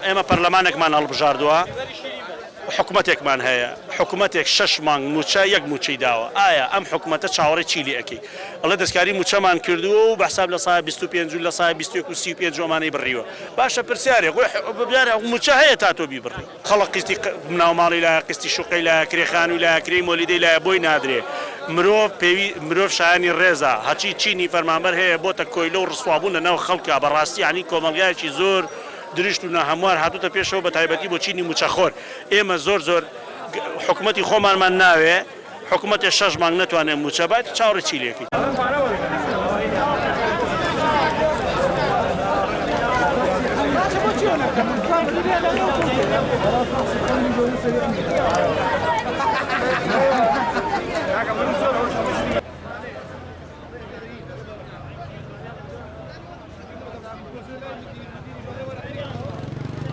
ئێمە پەرلەمانێکمان هەڵبژاردووە حکوومەتێکمان هەیە حکوومەتێک 6 مانگ موچە یەک موچەی داوە ئایا ئەم حکوومەتە چاوەڕێی چیلی ئەەکەی ئەڵێ دەستکاری موچەمان کردووە و بەحساب لە سای 25 لە سای 25 جۆمانەی بڕیوە باشە پرسیارێک ببیارە موچە هەیە تا تۆ بیبڕی خەڵق قستی ناوماڵی لایە قستی شوقی لایە کرێخانوی لایە کرێی مۆلیدەی لایە بۆی نادرێ مرۆڤ شایانی ڕێزە هەچی چینی فەرمانبەر هەیە بۆتە کۆیلە و ڕسوابوون لەناو خەڵکە بەڕاستی عنی کۆمەڵگایەکی زۆر دروشت و هەموار هاتوتە پێشەوە بە تایبەتی بۆ چینی موچەخۆر ئێمە زۆر حکوومەتی خۆمانمان ناوێ حکوومەتی 6 مانگ نەتوانێت موچە بات چاوەڕێی چیلێکی Grazie.